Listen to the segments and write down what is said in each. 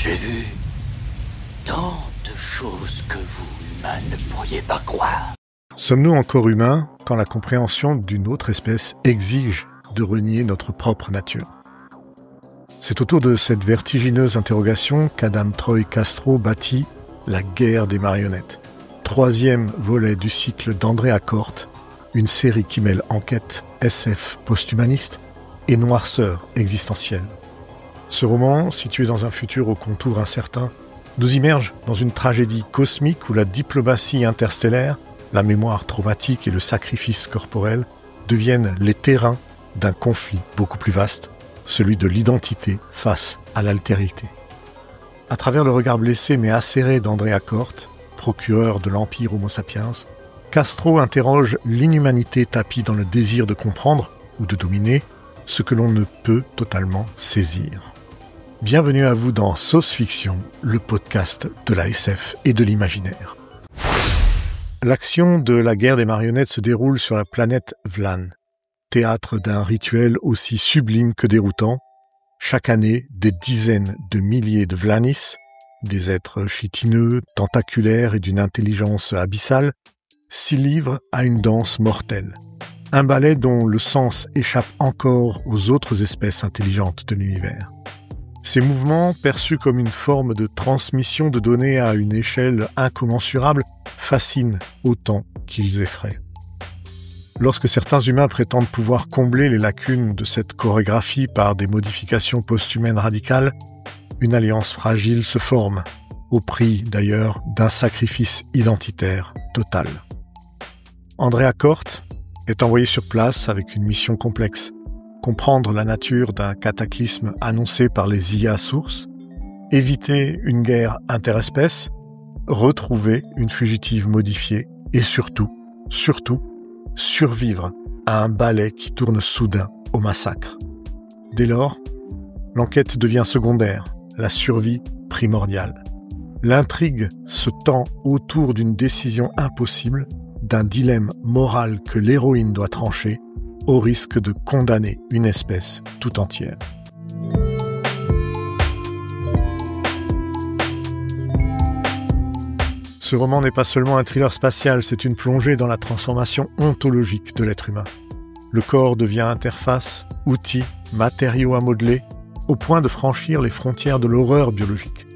J'ai vu tant de choses que vous, humains, ne pourriez pas croire. Sommes-nous encore humains quand la compréhension d'une autre espèce exige de renier notre propre nature ? C'est autour de cette vertigineuse interrogation qu'Adam Troy Castro bâtit La guerre des marionnettes, 3e volet du cycle d'André Accorte, une série qui mêle enquête, SF post-humaniste et noirceur existentielle. Ce roman, situé dans un futur au contour incertain, nous immerge dans une tragédie cosmique où la diplomatie interstellaire, la mémoire traumatique et le sacrifice corporel deviennent les terrains d'un conflit beaucoup plus vaste, celui de l'identité face à l'altérité. À travers le regard blessé mais acéré d'André Accorte, procureur de l'Empire Homo sapiens, Castro interroge l'inhumanité tapie dans le désir de comprendre ou de dominer ce que l'on ne peut totalement saisir. Bienvenue à vous dans Sauce Fiction, le podcast de la SF et de l'imaginaire. L'action de la guerre des marionnettes se déroule sur la planète Vlan, théâtre d'un rituel aussi sublime que déroutant. Chaque année, des dizaines de milliers de Vlanis, des êtres chitineux, tentaculaires et d'une intelligence abyssale, s'y livrent à une danse mortelle. Un ballet dont le sens échappe encore aux autres espèces intelligentes de l'univers. Ces mouvements, perçus comme une forme de transmission de données à une échelle incommensurable, fascinent autant qu'ils effraient. Lorsque certains humains prétendent pouvoir combler les lacunes de cette chorégraphie par des modifications post-humaines radicales, une alliance fragile se forme, au prix d'ailleurs d'un sacrifice identitaire total. André Accorte est envoyé sur place avec une mission complexe, comprendre la nature d'un cataclysme annoncé par les IA sources, éviter une guerre interespèces, retrouver une fugitive modifiée et surtout, survivre à un ballet qui tourne soudain au massacre. Dès lors, l'enquête devient secondaire, la survie primordiale. L'intrigue se tend autour d'une décision impossible, d'un dilemme moral que l'héroïne doit trancher, au risque de condamner une espèce tout entière. Ce roman n'est pas seulement un thriller spatial, c'est une plongée dans la transformation ontologique de l'être humain. Le corps devient interface, outil, matériau à modeler, au point de franchir les frontières de l'horreur biologique.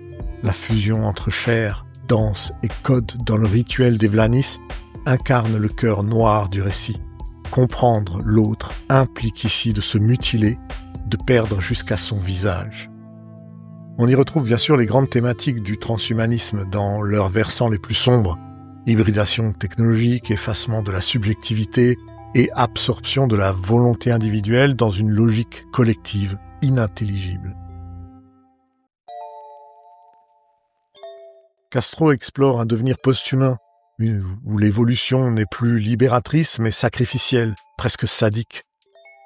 La fusion entre chair, danse et code dans le rituel des Vlanis incarne le cœur noir du récit. Comprendre l'autre implique ici de se mutiler, de perdre jusqu'à son visage. On y retrouve bien sûr les grandes thématiques du transhumanisme dans leurs versants les plus sombres, hybridation technologique, effacement de la subjectivité et absorption de la volonté individuelle dans une logique collective inintelligible. Castro explore un devenir post-humain, où l'évolution n'est plus libératrice mais sacrificielle, presque sadique.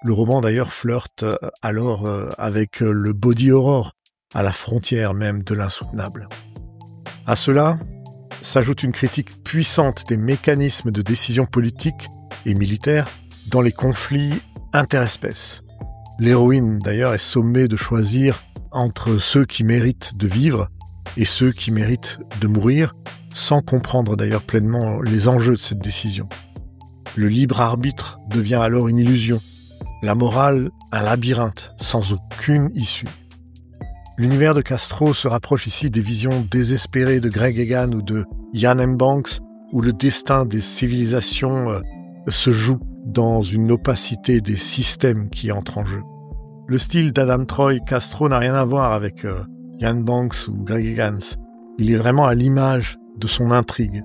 Le roman d'ailleurs flirte alors avec le body horror, à la frontière même de l'insoutenable. À cela s'ajoute une critique puissante des mécanismes de décision politique et militaire dans les conflits interespèces. L'héroïne d'ailleurs est sommée de choisir entre ceux qui méritent de vivre et ceux qui méritent de mourir, sans comprendre d'ailleurs pleinement les enjeux de cette décision. Le libre arbitre devient alors une illusion, la morale un labyrinthe sans aucune issue. L'univers de Castro se rapproche ici des visions désespérées de Greg Egan ou de Iain M. Banks, où le destin des civilisations se joue dans une opacité des systèmes qui entrent en jeu. Le style d'Adam Troy Castro n'a rien à voir avec Iain Banks ou Greg Egan. Il est vraiment à l'image de son intrigue,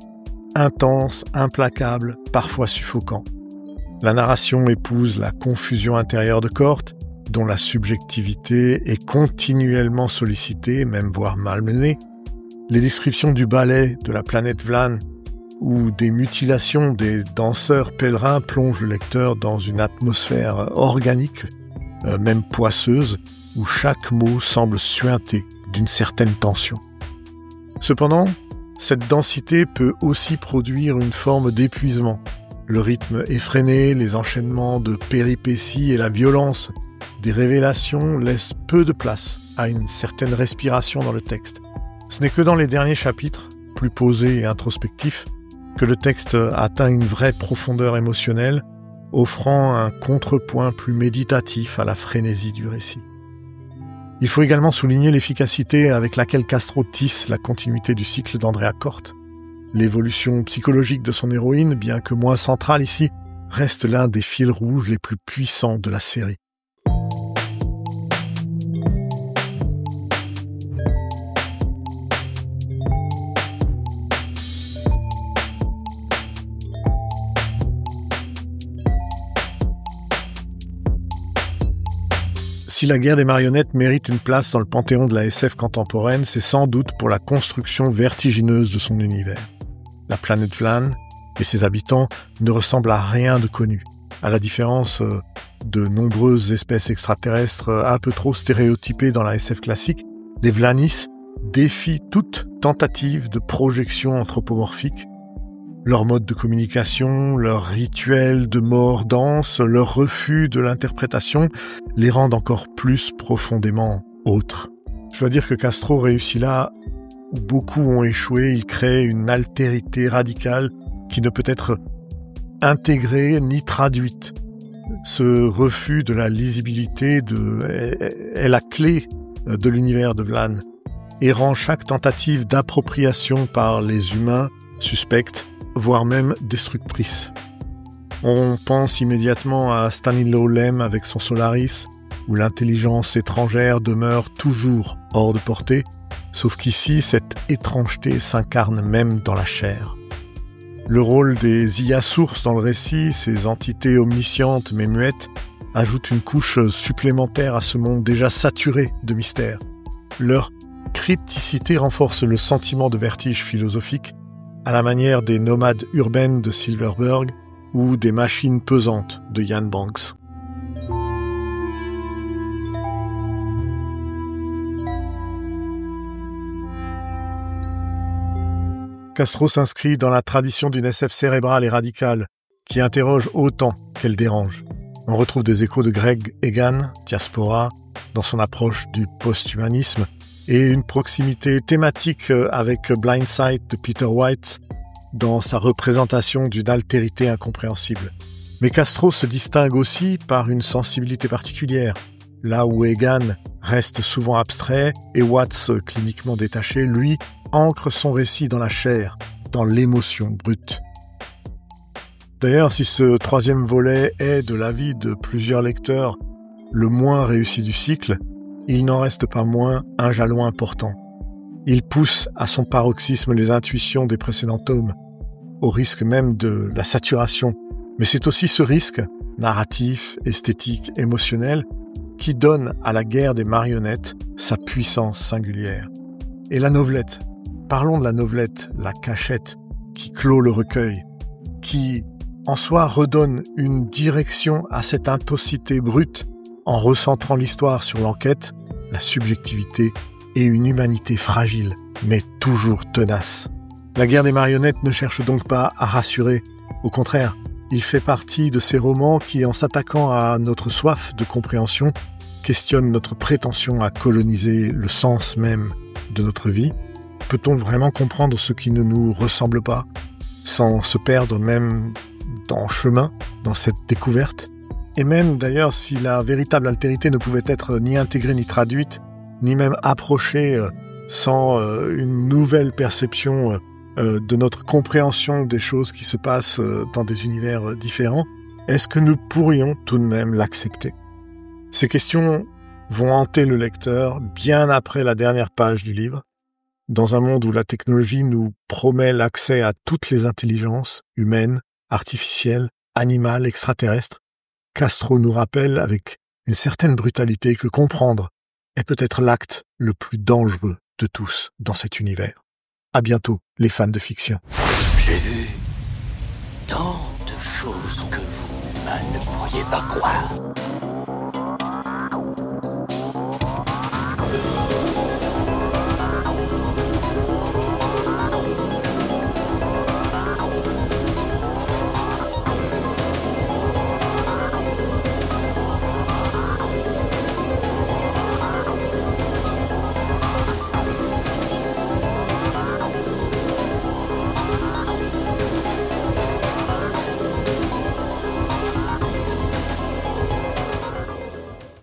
intense, implacable, parfois suffocant. La narration épouse la confusion intérieure de Corte, dont la subjectivité est continuellement sollicitée, même voire malmenée. Les descriptions du ballet de la planète Vlan ou des mutilations des danseurs pèlerins plongent le lecteur dans une atmosphère organique, même poisseuse, où chaque mot semble suinter d'une certaine tension. Cependant, cette densité peut aussi produire une forme d'épuisement. Le rythme effréné, les enchaînements de péripéties et la violence des révélations laissent peu de place à une certaine respiration dans le texte. Ce n'est que dans les derniers chapitres, plus posés et introspectifs, que le texte atteint une vraie profondeur émotionnelle, offrant un contrepoint plus méditatif à la frénésie du récit. Il faut également souligner l'efficacité avec laquelle Castro tisse la continuité du cycle d'Andrea Corte. L'évolution psychologique de son héroïne, bien que moins centrale ici, reste l'un des fils rouges les plus puissants de la série. Si la guerre des marionnettes mérite une place dans le panthéon de la SF contemporaine, c'est sans doute pour la construction vertigineuse de son univers. La planète Vlan et ses habitants ne ressemblent à rien de connu, à la différence de nombreuses espèces extraterrestres un peu trop stéréotypées dans la SF classique. Les Vlanis défient toute tentative de projection anthropomorphique. Leur mode de communication, leur rituel de mort dense, leur refus de l'interprétation les rendent encore plus profondément autres. Je dois dire que Castro réussit là où beaucoup ont échoué. Il crée une altérité radicale qui ne peut être intégrée ni traduite. Ce refus de la lisibilité est la clé de l'univers de Vlan et rend chaque tentative d'appropriation par les humains suspecte, voire même destructrice. On pense immédiatement à Stanislaw Lem avec son Solaris, où l'intelligence étrangère demeure toujours hors de portée, sauf qu'ici, cette étrangeté s'incarne même dans la chair. Le rôle des IA sources dans le récit, ces entités omniscientes mais muettes, ajoute une couche supplémentaire à ce monde déjà saturé de mystères. Leur crypticité renforce le sentiment de vertige philosophique, à la manière des nomades urbaines de Silverberg ou des machines pesantes de Ian Banks. Castro s'inscrit dans la tradition d'une SF cérébrale et radicale, qui interroge autant qu'elle dérange. On retrouve des échos de Greg Egan, Diaspora, dans son approche du post-humanisme, et une proximité thématique avec Blindside de Peter White dans sa représentation d'une altérité incompréhensible. Mais Castro se distingue aussi par une sensibilité particulière. Là où Egan reste souvent abstrait et Watts cliniquement détaché, lui ancre son récit dans la chair, dans l'émotion brute. D'ailleurs, si ce troisième volet est, de l'avis de plusieurs lecteurs, le moins réussi du cycle, il n'en reste pas moins un jalon important. Il pousse à son paroxysme les intuitions des précédents tomes, au risque même de la saturation. Mais c'est aussi ce risque, narratif, esthétique, émotionnel, qui donne à la guerre des marionnettes sa puissance singulière. Et la novelette, parlons de la novelette, la cachette, qui clôt le recueil, qui en soi redonne une direction à cette intensité brute, en recentrant l'histoire sur l'enquête, la subjectivité et une humanité fragile, mais toujours tenace. La guerre des marionnettes ne cherche donc pas à rassurer. Au contraire, il fait partie de ces romans qui, en s'attaquant à notre soif de compréhension, questionnent notre prétention à coloniser le sens même de notre vie. Peut-on vraiment comprendre ce qui ne nous ressemble pas, sans se perdre même dans chemin, dans cette découverte ? Et même d'ailleurs, si la véritable altérité ne pouvait être ni intégrée ni traduite, ni même approchée sans une nouvelle perception de notre compréhension des choses qui se passent dans des univers différents, est-ce que nous pourrions tout de même l'accepter ? Ces questions vont hanter le lecteur bien après la dernière page du livre. Dans un monde où la technologie nous promet l'accès à toutes les intelligences humaines, artificielles, animales, extraterrestres, Castro nous rappelle avec une certaine brutalité que comprendre est peut-être l'acte le plus dangereux de tous dans cet univers. À bientôt, les fans de fiction. J'ai vu tant de choses que vous, humains, ne pourriez pas croire.